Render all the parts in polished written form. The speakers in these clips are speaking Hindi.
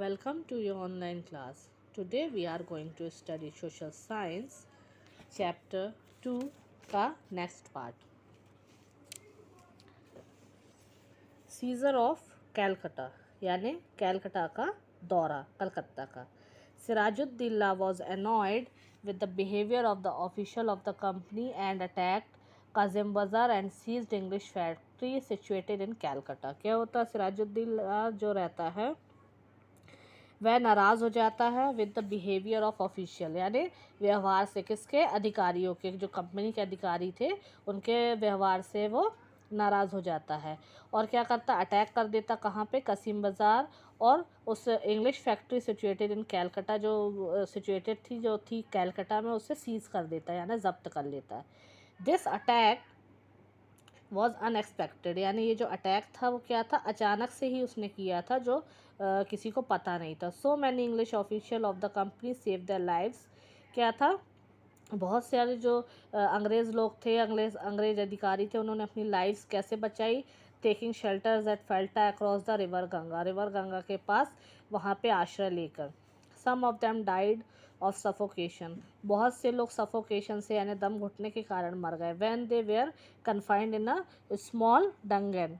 Welcome to your online class. Today we are going to study social science chapter 2 का next part. Scissor of Calcutta यानी कैलकटा का दौरा कलकत्ता का. Siraj-ud-Daulah was annoyed with the behavior of the official of the company and attacked Kazim Bazar and seized English factory situated in Calcutta. क्या होता है, सिराजुद्दौला जो रहता है वह नाराज़ हो जाता है with the behaviour of official यानी व्यवहार से. किसके? अधिकारियों के. जो कंपनी के अधिकारी थे उनके व्यवहार से वो नाराज़ हो जाता है और क्या करता, अटैक कर देता. कहाँ पे? कसीम बाज़ार और उस English factory situated in Calcutta जो सिचुएटेड थी जो थी कैलकटा में, उसे सीज़ कर देता है यानी ज़ब्त कर लेता है. दिस अटैक वॉज अनएक्सपेक्टेड यानी ये जो अटैक था वो क्या था, अचानक से ही उसने किया था जो किसी को पता नहीं था. So many English official of the company save their lives. क्या था, बहुत सारे जो अंग्रेज़ लोग थे, अंग्रेज अधिकारी थे, उन्होंने अपनी लाइफ्स कैसे बचाई. Taking shelters at Falta across the river Ganga के पास वहाँ पे आश्रय लेकर. Some of them died of suffocation. बहुत से लोग सफोकेशन से यानी दम घुटने के कारण मर गए. When they were confined in a small dungeon.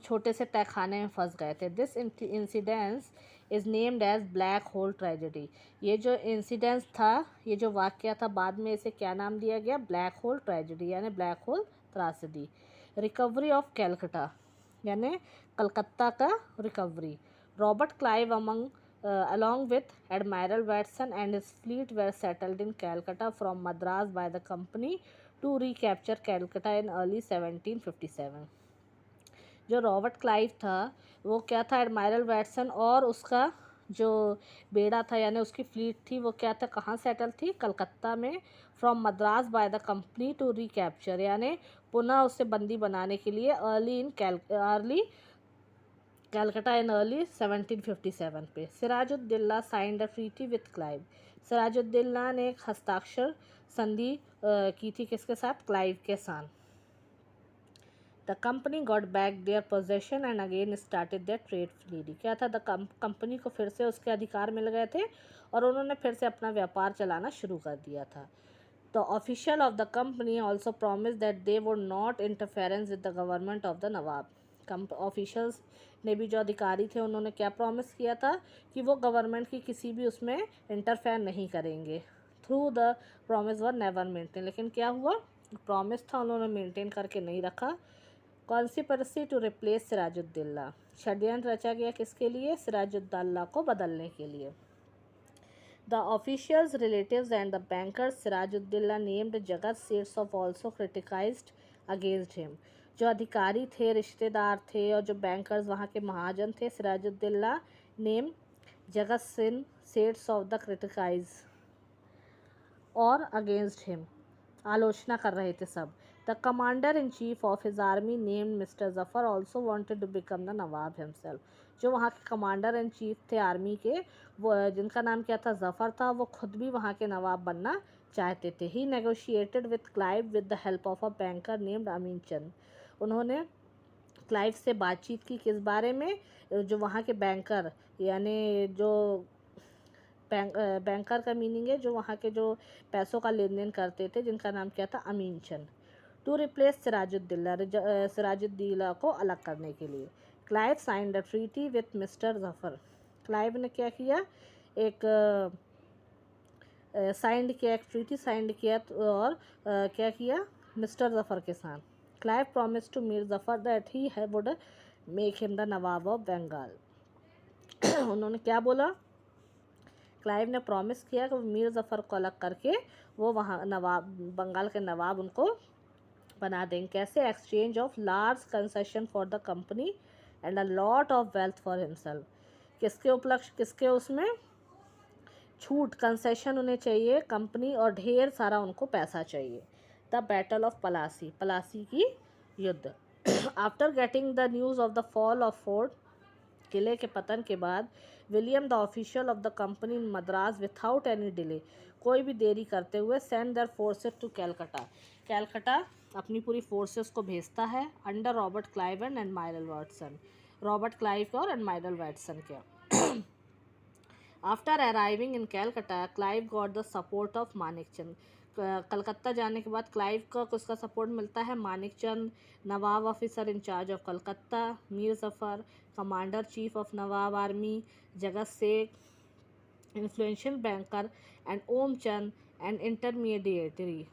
छोटे से तहखाने में फंस गए थे. This incidence is named as black hole tragedy. ये जो इंसिडेंस था, ये जो वाक़या था, बाद में इसे क्या नाम दिया गया? ब्लैक होल ट्रेजेडी यानी ब्लैक होल त्रासदी. रिकवरी ऑफ कैलकटा यानी कलकत्ता का recovery. Robert Clive along with Admiral Watson and his fleet were settled in Calcutta from Madras by the company to recapture Calcutta in early 1757. जो रॉबर्ट क्लाइव था वो क्या था, एडमायरल वैटसन और उसका जो बेड़ा था यानी उसकी फ्लीट थी वो क्या था, कहाँ सेटल थी? कलकत्ता में. From Madras by the company to recapture यानी पुनः उसे बंदी बनाने के लिए अर्ली कैलकटा इन अर्ली 1757 पे. Sirajuddaula signed a treaty with Clive. Sirajuddaula ने एक हस्ताक्षर संधि की थी किसके साथ? क्लाइव के साथ. The company got back their possession and again started their trade freely. क्या था, द कंपनी को फिर से उसके अधिकार मिल गए थे और उन्होंने फिर से अपना व्यापार चलाना शुरू कर दिया था. The official of the company also promise that they would not interference with the government of the Nawab. Officials ने भी, जो अधिकारी थे, उन्होंने क्या प्रॉमिस किया था कि वो गवर्नमेंट की किसी भी उसमें इंटरफेयर नहीं करेंगे. Through the promise were never maintain. लेकिन क्या हुआ, प्रॉमिस था उन्होंने मेंटेन करके नहीं रखा. Conspiracy to replace Sirajuddaula. षड्यंत्र रचा गया किसके लिए? सिराजुद्दौला को बदलने के लिए. The officials, relatives and the bankers Sirajuddaula named Jagat Seths of also criticised against him. जो अधिकारी थे, रिश्तेदार थे और जो बैंकर्स वहाँ के महाजन थे, Sirajuddaula name Jagat Singh Seths of the criticise और अगेंस्ट हिम आलोचना कर रहे थे सब. The commander in chief of his army named mister Jafar also wanted to become the nawab himself. जो वहाँ के कमांडर इन चीफ थे आर्मी के, वो जिनका नाम क्या था? ज़फ़र था. वो खुद भी वहाँ के नवाब बनना चाहते थे. He negotiated with Clive with the help of a banker named Amin Chand. उन्होंने क्लाइव से बातचीत की किस बारे में? जो वहाँ के बैंकर यानी जो बैंकर का मीनिंग है जो वहाँ के जो पैसों का लेन देन करते थे, जिनका नाम क्या था? अमीन चंद. टू रिप्लेस सिराजुद्दौला को अलग करने के लिए. Clive signed a treaty with mister Zafar. Clive ने क्या किया? एक एक ट्रीटी साइंड किया और क्या किया? मिस्टर जफ़र के साथ. Clive promise to Mir Jafar that he would make him the nawab of Bengal. उन्होंने क्या बोला? क्लाइव ने प्रॉमिस किया कि वो मीर जफ़र को अलग करके वो वहाँ नवाब, बंगाल के नवाब उनको बना देंगे. कैसे? Exchange of large concession for the company and a lot of wealth for himself. किसके उपलक्ष्य, किसके उसमें छूट, कंसेशन उन्हें चाहिए कंपनी और ढेर सारा उनको पैसा चाहिए. The battle of Plassey. Plassey की युद्ध. After getting the news of the fall of fort, किले के पतन के बाद, William the official of the company in Madras without any delay, कोई भी देरी करते हुए, send their forces to Calcutta. Calcutta अपनी पूरी फोर्सेस को भेजता है under Robert Clive and admiral Watson. Robert Clive और एडमायरल वाटसन के. After arriving in Calcutta Clive got the support of Manikchand. Calcutta जाने के बाद क्लाइव को किसका सपोर्ट मिलता है? Manikchand, nawab officer incharge of Calcutta, Mir Jafar, commander chief of nawab army, Jagat Seth, influential banker, and Om Chand, an intermediary.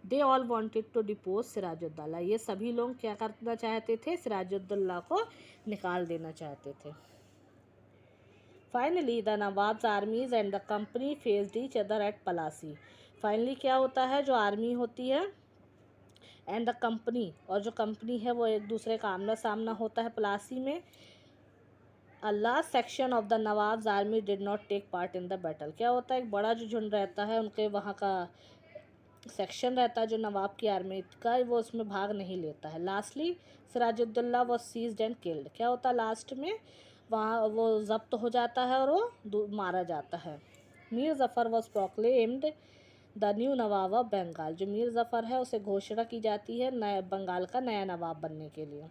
They all wanted to depose Siraj-ud-Daulah. ये सभी लोग क्या करना चाहते थे? सिराजुद्दौला को निकाल देना चाहते थे। Finally, the Nawab's armies and the company faced each other at Palasi. Finally क्या होता है? जो आर्मी होती है एंड द कंपनी, और जो कंपनी है वो एक दूसरे का आमना सामना होता है प्लासी में। A large section of the Nawab's army did not take part in the battle. क्या होता है? एक बड़ा जो झुंड रहता है उनके वहाँ का सेक्शन रहता है जो नवाब की आर्मी का, वो उसमें भाग नहीं लेता है। Lastly Sirajuddaula was seized and killed. क्या होता है लास्ट में? वहाँ वो जब्त हो जाता है और वो मारा जाता है। Mir Jafar was proclaimed the new nawab of Bengal. जो मीर जफ़र है उसे घोषणा की जाती है नए बंगाल का नया नवाब बनने के लिए।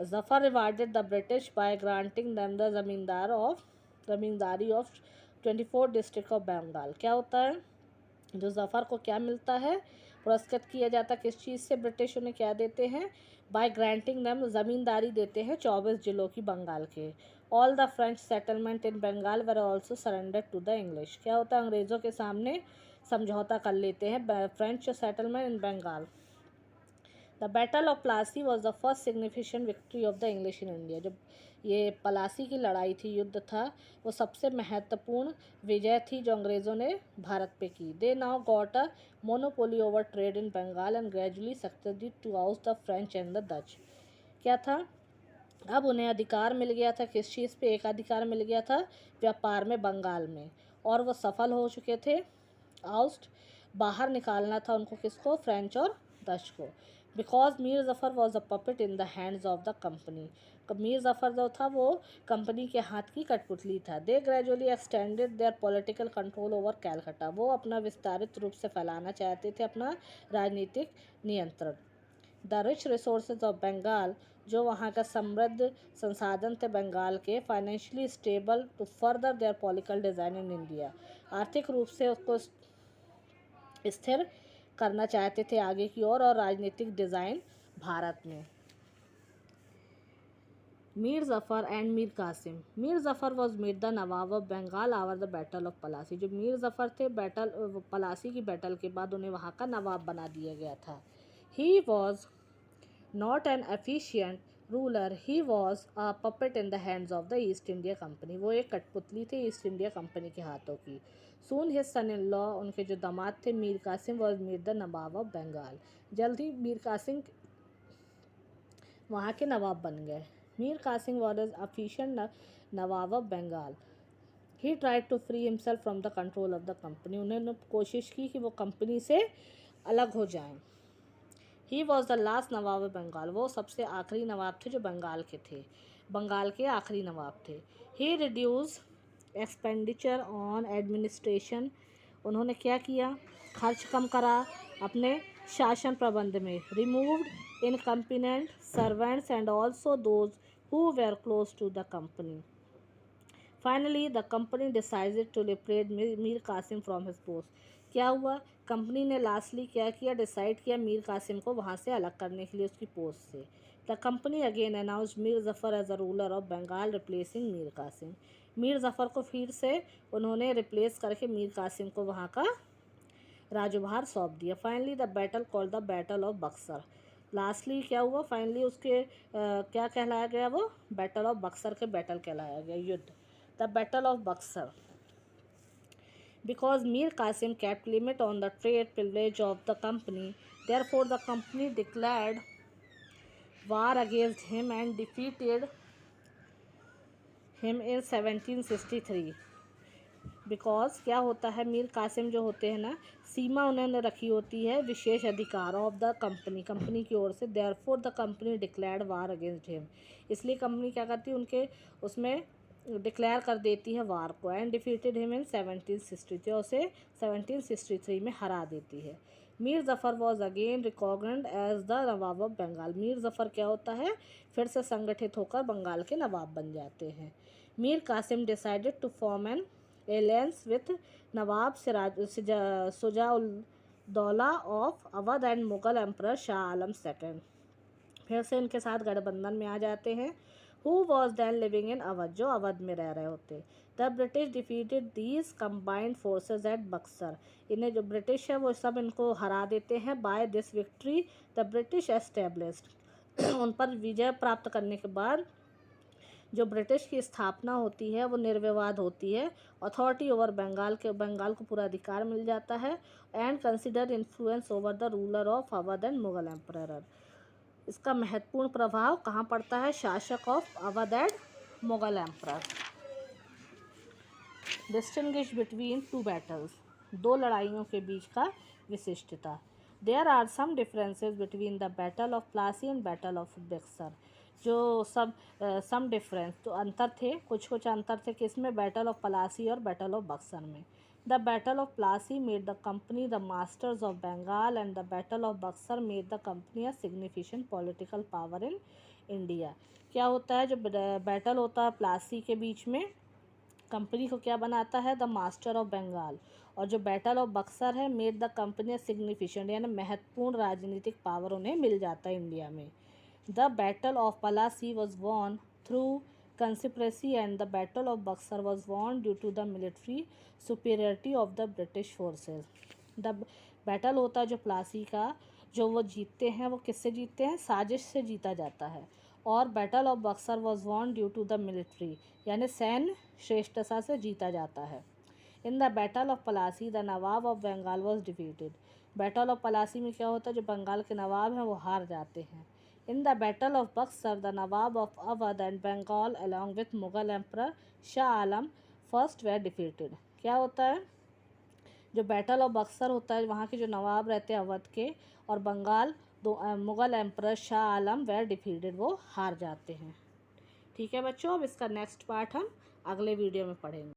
Zafar rewarded the British by granting them the zamindari of 24 district of Bengal. क्या होता है? जो ज़फ़र को क्या मिलता है? पुरस्कृत किया जाता है किस चीज़ से? ब्रिटिश उन्हें क्या देते हैं? बाय ग्रांटिंग देम, ज़मींदारी देते हैं 24 जिलों की बंगाल के। All the French settlement in Bengal were also surrender to the English. क्या होता है? अंग्रेज़ों के सामने समझौता कर लेते हैं French settlement in Bengal. The battle of Plassey was the first significant victory of the English in India. जब ये प्लासी की लड़ाई थी, युद्ध था, वो सबसे महत्वपूर्ण विजय थी जो अंग्रेज़ों ने भारत पे की। They now got a monopoly over trade in Bengal and gradually succeeded to out the French and the Dutch. क्या था? अब उन्हें अधिकार मिल गया था किस चीज़ पे? एक अधिकार मिल गया था व्यापार में बंगाल में, और वो सफल हो चुके थे। आउस्ट, बाहर निकालना था उनको, किसको? फ्रेंच और डच को। Because Mir Jafar was a puppet in the hands of the company. Mir Jafar जो था वो कंपनी के हाथ की कठपुतली था। They gradually extended their political control over Calcutta. वो अपना विस्तारित रूप से फैलाना चाहते थे अपना राजनीतिक नियंत्रण। The rich resources of Bengal, जो वहाँ का समृद्ध संसाधन थे बंगाल के, financially stable to further their political design in India. आर्थिक रूप से उसको स्थिर करना चाहते थे आगे की ओर और राजनीतिक डिज़ाइन भारत में। Mir Jafar and Mir Qasim. Mir Jafar was made the nawab of Bengal over the battle of Plassey. जो मीर जफ़र थे, पलासी की बैटल के बाद उन्हें वहाँ का नवाब बना दिया गया था। He was not an efficient ruler, he was a puppet in the hands of the east India company. वो एक कठपुतली थी ईस्ट इंडिया कंपनी के हाथों की। सून हिज सन इन लॉ, उनके जो दामाद थे Mir Qasim, was made the nawab of Bengal. जल्द ही मीर कासिम वहाँ के नवाब बन गए। Mir Qasim was official nawab of Bengal. He tried to free himself from the control of the company. उन्होंने कोशिश की कि वो कंपनी से अलग हो जाएं। He was the last nawab of Bengal. वो सबसे आखिरी नवाब थे जो बंगाल के थे, बंगाल के आखिरी नवाब थे। ही रिड्यूस एक्सपेंडिचर ऑन एडमिनिस्ट्रेशन। उन्होंने क्या किया? खर्च कम करा अपने शासन प्रबंध में। Removed incompetent servants and also those who were close to the company. Finally the company decided to liberate Mir Qasim from his post. क्या हुआ? कंपनी ने लास्टली क्या किया? डिसाइड किया मीर कासिम को वहाँ से अलग करने के लिए उसकी पोस्ट से। The company again announce Mir Jafar as a ruler of Bengal replacing Mir Qasim. Mir Jafar को फिर से उन्होंने रिप्लेस करके मीर कासिम को वहाँ का राजभार सौंप दिया। Finally the battle called the battle of Buxar. Lastly क्या हुआ? फाइनली उसके क्या कहलाया गया? वो बैटल ऑफ बक्सर के बैटल कहलाया गया, युद्ध, the battle of Buxar. Because Mir Qasim kept limit on the trade privilege of the company, therefore the company declared war against him and defeated him in 1763. Because क्या होता है? मीर कासिम जो होते हैं ना, सीमा उन्होंने रखी होती है विशेष अधिकार ऑफ द कंपनी की ओर से। Therefore the company declared war against him. इसलिए कंपनी क्या करती है? उनके उसमें डिक्लेयर कर देती है वार को। एंड डिफीटेड हिम इन 1763, और उसे 1763 में हरा देती है। Mir Jafar was again recognised as the nawab of Bengal. Mir Jafar क्या होता है? फिर से संगठित होकर बंगाल के नवाब बन जाते हैं। Mir Qasim decided to form an alliance with Nawab Sujaul-Dawla of Awadh and Mughal Emperor Shah Alam II. फिर से इनके साथ गठबंधन में आ जाते हैं. Who was then living in Awadh, जो अवध में रह रहे होते. The British defeated these combined forces at Buxar. इन्हें जो ब्रिटिश है वो सब इनको हरा देते हैं. By this victory the British established. उन पर विजय प्राप्त करने के बाद जो ब्रिटिश की स्थापना होती है वो निर्विवाद होती है. अथॉरिटी ओवर बंगाल को पूरा अधिकार मिल जाता है. And consider influence over the ruler of Awadh and Mughal emperor. इसका महत्वपूर्ण प्रभाव कहाँ पड़ता है? शासक of Awadh and Mughal emperor. Distinguish between two battles. दो लड़ाइयों के बीच का विशिष्टता. There are some differences between the battle of Plassey and battle of Buxar. जो सम डिफरेंस तो अंतर थे, कुछ अंतर थे किसमें? बैटल ऑफ प्लासी और बैटल ऑफ बक्सर में. The Battle of Plassey made the company the masters of Bengal and the Battle of Buxar made the company a significant political power in India. क्या होता है? जो बैटल होता है प्लासी के बीच में, कंपनी को क्या बनाता है? The master of Bengal. और जो बैटल ऑफ बक्सर है, मेड द कंपनी सिग्निफिकेंट, यानी महत्वपूर्ण राजनीतिक पावर उन्हें मिल जाता है इंडिया में. The battle of Plassey was won through conspiracy and the battle of Buxar was won due to the military superiority of the British forces. The battle होता है जो प्लासी का, जो वो जीतते हैं वो किससे जीतते हैं? साजिश से जीता जाता है. और battle of Buxar was won due to the military, यानी सैन्य श्रेष्ठता से जीता जाता है. In the battle of Plassey the nawab of Bengal was defeated. Battle of Plassey में क्या होता है? जो बंगाल के नवाब हैं वो हार जाते हैं. In the Battle of Buxar, the Nawab of Awadh and Bengal along with Mughal Emperor Shah Alam first were defeated. क्या होता है? जो बैटल ऑफ बक्सर होता है, वहाँ के जो नवाब रहते हैं अवध के और बंगाल, दो Mughal emperor Shah Alam were defeated, वो हार जाते हैं. ठीक है बच्चों, अब इसका नेक्स्ट पार्ट हम अगले वीडियो में पढ़ेंगे.